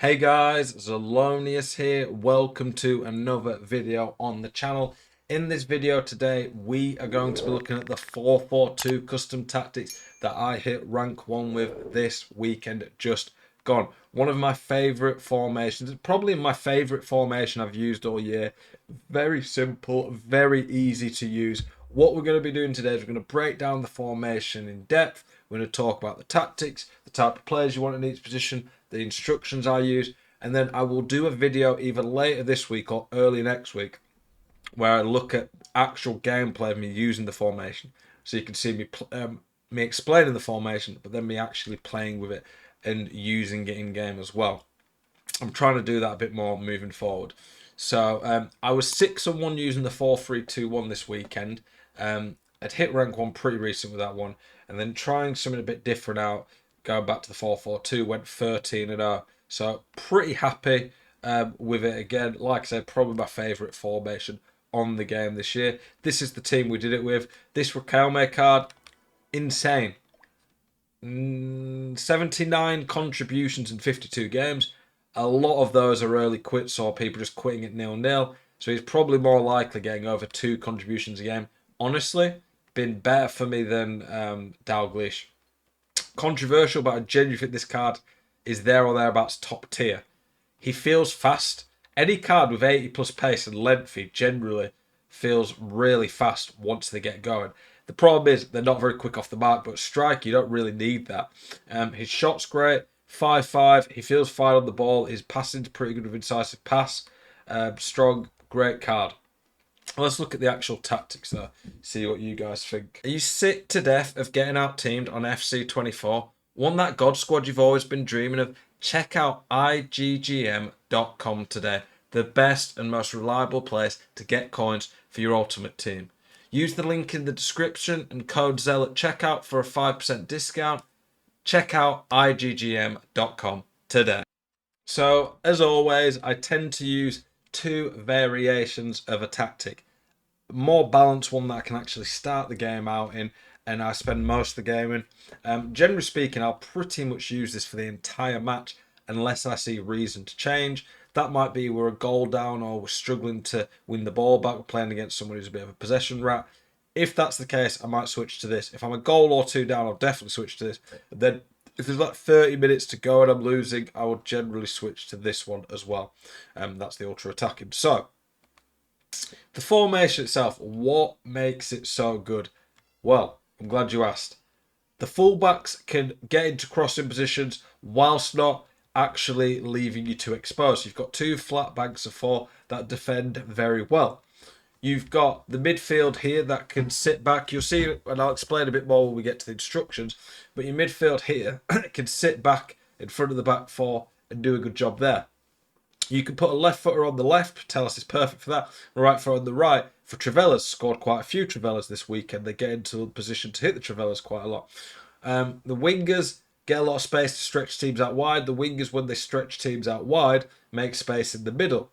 Hey guys, Zelonius here. Welcome to another video on the channel. In this video today, we are going to be looking at the 4-4-2 custom tactics that I hit rank 1 with this weekend just gone. One of my favourite formations, probably my favourite formation I've used all year. Very simple, very easy to use. What we're going to be doing today is we're going to break down the formation in depth. We're going to talk about the tactics, the type of players you want in each position, the instructions I use, and then I will do a video either later this week or early next week where I look at actual gameplay of me using the formation, so you can see me explaining the formation, but then me actually playing with it and using it in game as well. I'm trying to do that a bit more moving forward. So I was 6-1 using the 4-3-2-1 this weekend. I'd hit rank 1 pretty recent with that one, and then trying something a bit different out, going back to the 4-4-2, went 13-0. So pretty happy with it again. Like I said, probably my favourite formation on the game this year. This is the team we did it with. This Riquelme card, insane. 79 contributions in 52 games. A lot of those are early quits or people just quitting at 0-0. So he's probably more likely getting over 2 contributions a game. Honestly, been better for me than Dalglish. Controversial, but I genuinely think this card is there or thereabouts top tier. He feels fast. Any card with 80 plus pace and length, he generally feels really fast once they get going. The problem is they're not very quick off the mark, but strike, you don't really need that. His shot's great, 5-5. He feels fine on the ball. His passing's pretty good with incisive pass. Strong, great card. Let's look at the actual tactics though, see what you guys think. Are you sick to death of getting out teamed on FC24? Want that God squad you've always been dreaming of? Check out iggm.com today. The best and most reliable place to get coins for your ultimate team. Use the link in the description and code ZEL at checkout for a 5% discount. Check out iggm.com today. So, as always, I tend to use 2 variations of a tactic. More balanced one that I can actually start the game out in, and I spend most of the game in. Generally speaking, I'll pretty much use this for the entire match unless I see reason to change. That might be we're a goal down or we're struggling to win the ball back. We're playing against someone who's a bit of a possession rat. If that's the case, I might switch to this. If I'm a goal or 2 down, I'll definitely switch to this. But then if there's like 30 minutes to go and I'm losing, I will generally switch to this one as well. That's the ultra attacking. So, the formation itself, what makes it so good? Well, I'm glad you asked. The fullbacks can get into crossing positions whilst not actually leaving you too exposed. You've got 2 flat banks of 4 that defend very well. You've got the midfield here that can sit back. You'll see, and I'll explain a bit more when we get to the instructions, but your midfield here can sit back in front of the back 4 and do a good job there. You can put a left footer on the left. Tellus is perfect for that. A right footer on the right. For Trivella's, scored quite a few Trivellas this weekend. They get into a position to hit the Trivellas quite a lot. The wingers get a lot of space to stretch teams out wide. The wingers, when they stretch teams out wide, make space in the middle.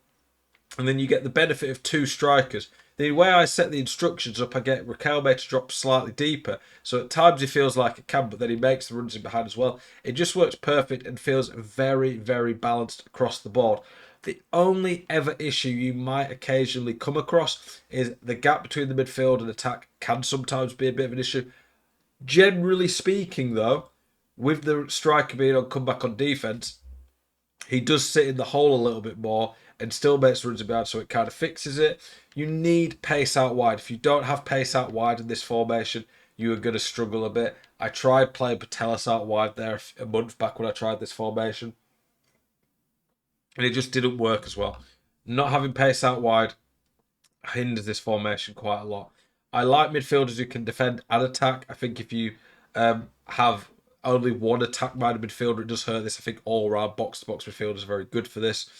And then you get the benefit of 2 strikers. The way I set the instructions up, I get Riquelme to drop slightly deeper. So at times he feels like a can, but then he makes the runs in behind as well. It just works perfect and feels very, very balanced across the board. The only ever issue you might occasionally come across is the gap between the midfield and attack can sometimes be a bit of an issue. Generally speaking, though, with the striker being on comeback on defence, he does sit in the hole a little bit more and still makes runs in behind, so it kind of fixes it. You need pace out wide. If you don't have pace out wide in this formation, you are going to struggle a bit. I tried playing Patelis out wide there a month back when I tried this formation, and it just didn't work as well. Not having pace out wide hinders this formation quite a lot. I like midfielders who can defend and attack. I think if you have only one attack-minded midfielder, it does hurt this. I think all-round box-to-box midfielders are very good for this.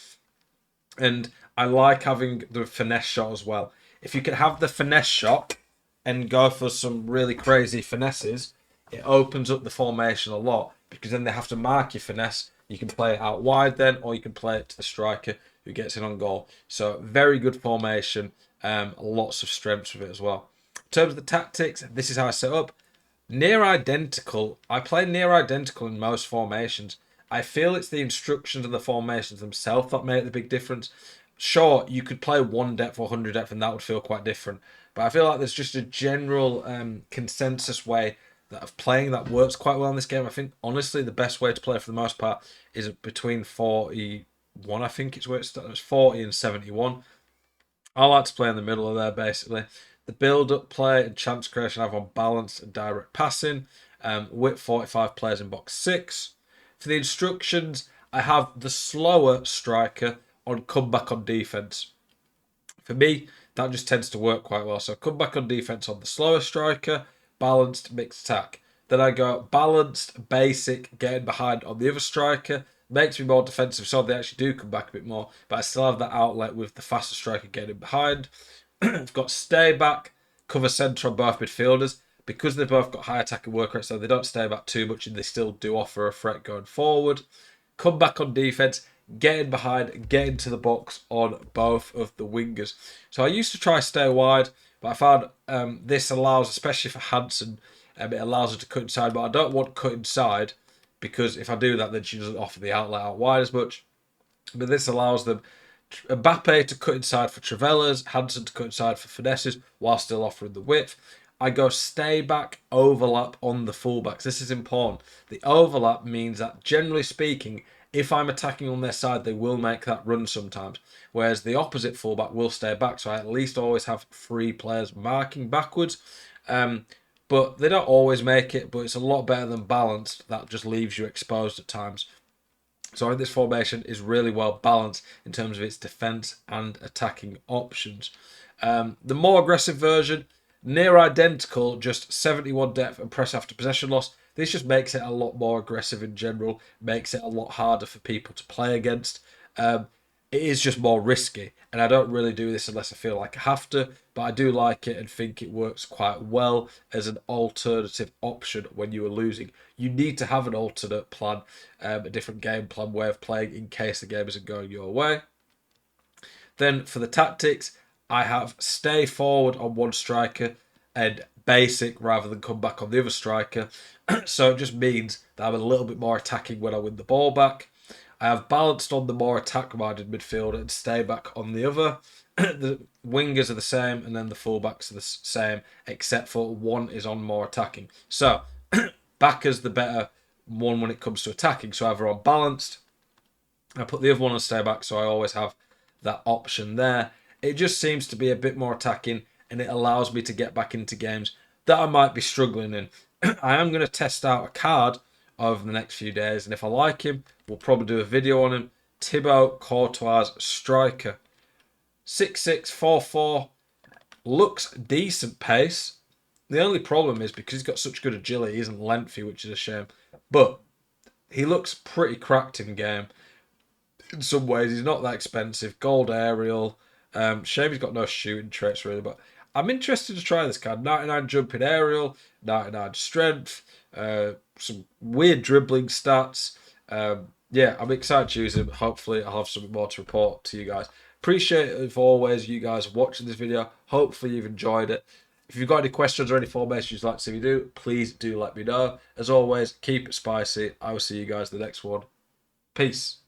And I like having the finesse shot as well. If you can have the finesse shot and go for some really crazy finesses, it opens up the formation a lot, because then they have to mark your finesse. You can play it out wide then, or you can play it to the striker who gets in on goal. So very good formation. Lots of strengths with it as well. In terms of the tactics, this is how I set up. Near identical. I play near identical in most formations. I feel it's the instructions and the formations themselves that make the big difference. Sure, you could play 1 depth or 100 depth and that would feel quite different. But I feel like there's just a general consensus way that of playing that works quite well in this game. I think, honestly, the best way to play for the most part is between 41, I think it's where it starts, 40 and 71. I like to play in the middle of there, basically. The build-up play and chance creation I have on balance and direct passing. With 45 players in box 6. For the instructions, I have the slower striker on comeback on defense. For me, that just tends to work quite well. So comeback on defense on the slower striker, balanced mixed attack. Then I go balanced, basic, getting behind on the other striker. Makes me more defensive, so they actually do come back a bit more. But I still have that outlet with the faster striker getting behind. I've got stay back, cover centre on both midfielders. Because they've both got high attacking work rate, so they don't stay back too much and they still do offer a threat going forward. Come back on defence, getting behind, getting to the box on both of the wingers. So I used to try stay wide, but I found this allows, especially for Hansen, it allows her to cut inside, but I don't want cut inside because if I do that, then she doesn't offer the outlet out wide as much. But this allows them Mbappe to cut inside for Travellas, Hansen to cut inside for finesses while still offering the width. I go stay back, overlap on the fullbacks. This is important. The overlap means that, generally speaking, if I'm attacking on their side, they will make that run sometimes. Whereas the opposite fullback will stay back. So I at least always have 3 players marking backwards. But they don't always make it, but it's a lot better than balanced. That just leaves you exposed at times. So I think this formation is really well balanced in terms of its defence and attacking options. The more aggressive version, near identical, just 71 depth and press after possession loss. This just makes it a lot more aggressive in general, makes it a lot harder for people to play against. It is just more risky, and I don't really do this unless I feel like I have to, but I do like it and think it works quite well as an alternative option when you are losing. You need to have an alternate plan, a different game plan way of playing in case the game isn't going your way. Then for the tactics, I have stay forward on one striker and basic rather than come back on the other striker. So it just means that I'm a little bit more attacking when I win the ball back. I have balanced on the more attack-minded midfielder and stay back on the other. The wingers are the same and then the fullbacks are the same, except for one is on more attacking. So backer's the better one when it comes to attacking. So either on balanced, I put the other one on stay back, so I always have that option there. It just seems to be a bit more attacking and it allows me to get back into games that I might be struggling in. I am going to test out a card over the next few days, and if I like him, we'll probably do a video on him. Thibaut Courtois striker. 6'6", 4'4", looks decent pace. The only problem is because he's got such good agility, he isn't lengthy, which is a shame. But he looks pretty cracked in game. In some ways, he's not that expensive. Gold aerial. Shame he's got no shooting traits really, but I'm interested to try this card. 99 jumping aerial, 99 strength, some weird dribbling stats. Yeah, I'm excited to use him. Hopefully, I'll have something more to report to you guys. Appreciate it, as always, you guys watching this video. Hopefully, you've enjoyed it. If you've got any questions or any formations you'd like to see me do, please do let me know. As always, keep it spicy. I will see you guys in the next one. Peace.